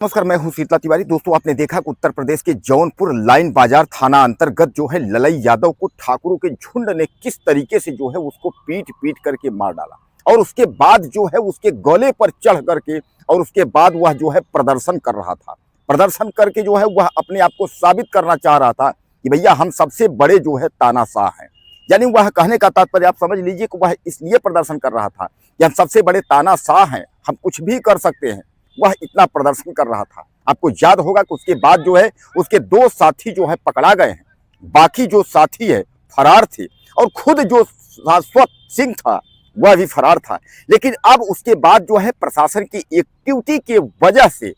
नमस्कार, मैं हूं शीतला तिवारी। दोस्तों, आपने देखा कि उत्तर प्रदेश के जौनपुर लाइन बाजार थाना अंतर्गत जो है ललई यादव को ठाकुरों के झुंड ने किस तरीके से जो है उसको पीट पीट करके मार डाला और उसके बाद जो है उसके गले पर चढ़ करके और उसके बाद वह जो है प्रदर्शन कर रहा था। प्रदर्शन करके जो है वह अपने आप को साबित करना चाह रहा था कि भैया हम सबसे बड़े जो है तानाशाह हैं। यानी वह कहने का तात्पर्य आप समझ लीजिए कि वह इसलिए प्रदर्शन कर रहा था कि हम सबसे बड़े तानाशाह हैं, हम कुछ भी कर सकते हैं। वह इतना प्रदर्शन कर रहा था। आपको याद होगा कि उसके बाद जो है उसके दो साथी जो है पकड़ा गए हैं, बाकी जो साथी है फरार थे और खुद जो शाश्वत सिंह था वह भी फरार था। लेकिन अब उसके बाद जो है प्रशासन की एक्टिविटी के वजह से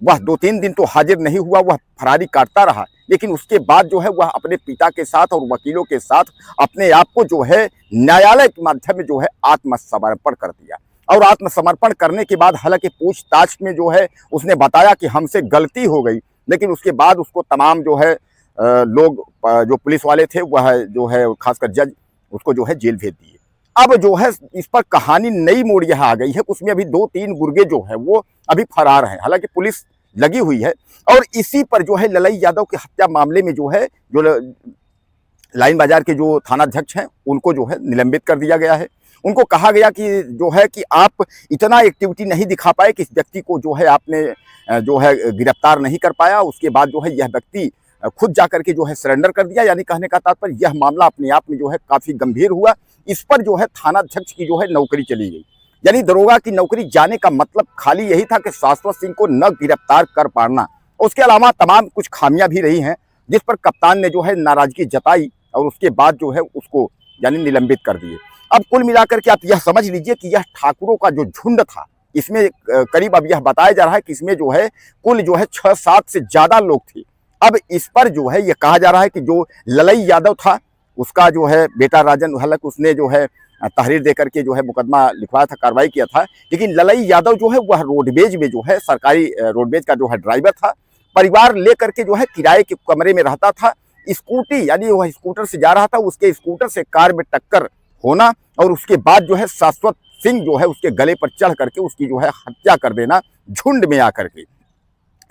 वह 2-3 दिन तो हाजिर नहीं हुआ, वह फरारी काटता रहा। लेकिन उसके बाद जो है वह अपने पिता के साथ और वकीलों के साथ अपने आप को जो है न्यायालय के माध्यम में जो है आत्मसमर्पण कर दिया। और आत्मसमर्पण करने के बाद हालांकि पूछताछ में जो है उसने बताया कि हमसे गलती हो गई, लेकिन उसके बाद उसको तमाम जो है लोग जो पुलिस वाले थे वह जो है खासकर जज उसको जो है जेल भेज दिए। अब जो है इस पर कहानी नई मोड़ यह आ गई है, उसमें अभी 2-3 गुर्गे जो है वो अभी फरार हैं, हालांकि पुलिस लगी हुई है। और इसी पर जो है ललई यादव की हत्या मामले में जो है जो लाइन बाजार के जो थानाध्यक्ष हैं उनको जो है निलंबित कर दिया गया है। उनको कहा गया कि जो है कि आप इतना एक्टिविटी नहीं दिखा पाए कि इस व्यक्ति को जो है आपने जो है गिरफ्तार नहीं कर पाया। उसके बाद जो है यह व्यक्ति खुद जाकर के जो है सरेंडर कर दिया। यानी कहने का तात्पर्य यह मामला अपने आप में जो है काफ़ी गंभीर हुआ। इस पर जो है थानाध्यक्ष की जो है नौकरी चली गई। यानी दरोगा की नौकरी जाने का मतलब खाली यही था कि शाश्वत सिंह को न गिरफ्तार कर पाना। उसके अलावा तमाम कुछ खामियां भी रही हैं जिस पर कप्तान ने जो है नाराजगी जताई और उसके बाद जो है उसको यानी निलंबित कर दिए। अब कुल मिलाकर के आप यह समझ लीजिए कि यह ठाकुरों का जो झुंड था, इसमें करीब अब यह बताया जा रहा है कि इसमें जो है कुल जो है 6-7 से ज़्यादा लोग थे। अब इस पर जो है यह कहा जा रहा है कि जो ललई यादव था उसका जो है बेटा राजन, हालांकि उसने जो है तहरीर देकर के जो है मुकदमा लिखवाया था, कार्रवाई किया था। लेकिन ललई यादव जो है वह रोडवेज में जो है सरकारी रोडवेज का जो है ड्राइवर था। परिवार लेकर के जो है किराए के कमरे में रहता था। स्कूटी यानी वह स्कूटर से जा रहा था, उसके स्कूटर से कार में टक्कर होना और उसके बाद जो है शाश्वत सिंह जो है उसके गले पर चढ़ करके उसकी जो है हत्या कर देना झुंड में आकर के।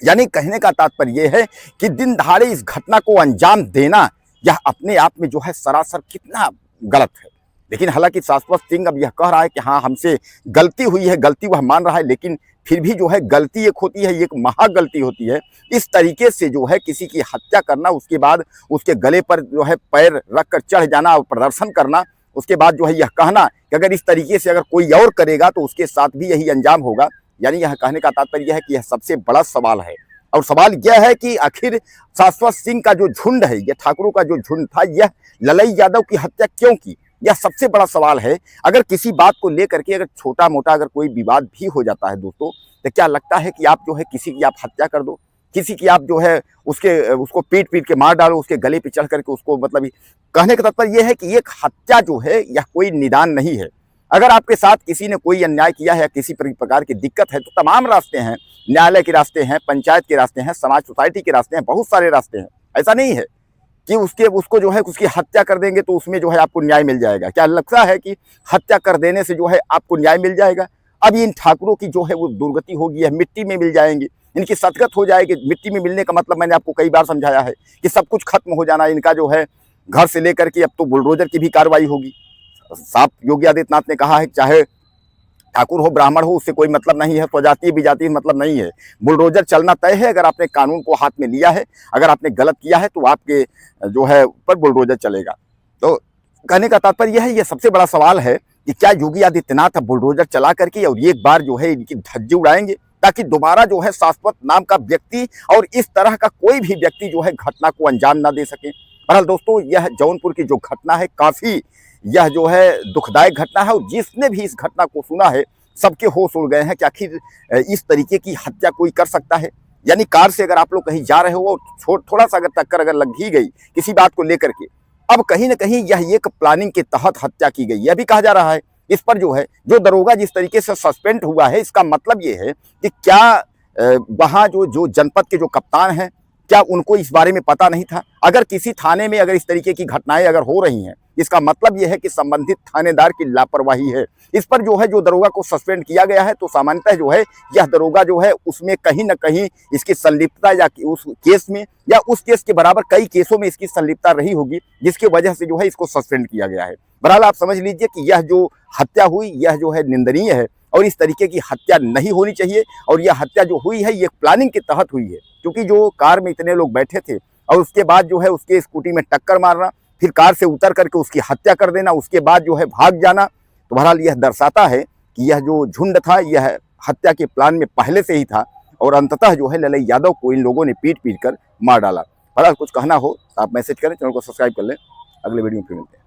यानी कहने का तात्पर्य यह है कि दिन दहाड़े इस घटना को अंजाम देना यह अपने आप में जो है सरासर कितना गलत है। लेकिन हालांकि शाश्वत सिंह अब यह कह रहा है कि हाँ हमसे गलती हुई है, गलती वह मान रहा है, लेकिन फिर भी जो है गलती एक होती है, एक महा गलती होती है। इस तरीके से जो है किसी की हत्या करना, उसके बाद उसके गले पर जो है पैर रख कर चढ़ जाना और प्रदर्शन करना, उसके बाद जो है यह कहना कि अगर इस तरीके से अगर कोई और करेगा तो उसके साथ भी यही अंजाम होगा। यानी यह कहने का तात्पर्य यह है कि यह सबसे बड़ा सवाल है। और सवाल यह है कि आखिर शाश्वत सिंह का जो झुंड है, यह ठाकुरों का जो झुंड था, यह ललई यादव की हत्या क्यों की, यह सबसे बड़ा सवाल है। अगर किसी बात को लेकर के अगर छोटा मोटा अगर कोई विवाद भी हो जाता है दोस्तों, तो क्या लगता है कि आप जो है किसी की आप हत्या कर दो, किसी की आप जो है उसको पीट पीट के मार डालो, उसके गले पे चढ़ करके उसको, मतलब कहने का तात्पर्य यह है कि एक हत्या जो है यह कोई निदान नहीं है। अगर आपके साथ किसी ने कोई अन्याय किया है या किसी प्रकार की दिक्कत है तो तमाम रास्ते हैं, न्यायालय के रास्ते हैं, पंचायत के रास्ते हैं, समाज सोसाइटी के रास्ते हैं, बहुत सारे रास्ते हैं। ऐसा नहीं है कि उसको जो है उसकी हत्या कर देंगे तो उसमें जो है आपको न्याय मिल जाएगा। क्या लगता है कि हत्या कर देने से जो है आपको न्याय मिल जाएगा? अब इन ठाकुरों की जो है वो दुर्गति होगी, यह मिट्टी में मिल जाएंगी, इनकी सदगत हो जाएगी। मिट्टी में मिलने का मतलब मैंने आपको कई बार समझाया है कि सब कुछ खत्म हो जाना। इनका जो है घर से लेकर के अब तो बुलडोजर की भी कार्रवाई होगी। साफ योगी आदित्यनाथ ने कहा है चाहे ठाकुर हो ब्राह्मण हो उससे कोई मतलब नहीं है, स्वजातीय विजातीय मतलब नहीं है, बुलडोजर चलना तय है। अगर आपने कानून को हाथ में लिया है, अगर आपने गलत किया है तो आपके जो है ऊपर बुलडोजर चलेगा। तो कहने का तात्पर्य यह है, यह सबसे बड़ा सवाल है कि क्या योगी आदित्यनाथ बुलडोजर चला करके और एक बार जो है इनकी धज्जी उड़ाएंगे ताकि दोबारा जो है शाश्वत नाम का व्यक्ति और इस तरह का कोई भी व्यक्ति जो है घटना को अंजाम ना दे सके। बहरहाल दोस्तों, यह जौनपुर की जो घटना है काफ़ी यह जो है दुखदायक घटना है और जिसने भी इस घटना को सुना है सबके होश उड़ गए हैं कि आखिर इस तरीके की हत्या कोई कर सकता है। यानी कार से अगर आप लोग कहीं जा रहे हो और थोड़ा सा अगर टक्कर अगर लग ही गई किसी बात को लेकर के, अब कहीं ना कहीं यह एक प्लानिंग के तहत हत्या की गई, यह भी कहा जा रहा है। इस पर जो है जो दरोगा जिस तरीके से सस्पेंड हुआ है, इसका मतलब ये है कि क्या वहाँ जो जनपद के जो कप्तान हैं क्या उनको इस बारे में पता नहीं था? अगर किसी थाने में अगर इस तरीके की घटनाएं अगर हो रही हैं इसका मतलब यह है कि संबंधित थानेदार की लापरवाही है। इस पर जो है जो दरोगा को सस्पेंड किया गया है, तो सामान्यतः जो है यह दरोगा जो है उसमें कहीं ना कहीं इसकी संलिप्तता या उस केस में या उस केस के बराबर कई केसों में इसकी संलिप्तता रही होगी, जिसकी वजह से जो है इसको सस्पेंड किया गया है। बहरहाल आप समझ लीजिए कि यह जो हत्या हुई यह जो है निंदनीय है और इस तरीके की हत्या नहीं होनी चाहिए। और यह हत्या जो हुई है ये प्लानिंग के तहत हुई है, क्योंकि जो कार में इतने लोग बैठे थे और उसके बाद जो है उसके स्कूटी में टक्कर मारना, फिर कार से उतर करके उसकी हत्या कर देना, उसके बाद जो है भाग जाना, तो बहरहाल यह दर्शाता है कि यह जो झुंड था यह हत्या के प्लान में पहले से ही था और अंततः जो है ललई यादव को इन लोगों ने पीट पीट कर मार डाला। बहरहाल कुछ कहना हो तो आप मैसेज करें, चैनल को सब्सक्राइब कर लें। अगले वीडियो में फिर मिलते हैं।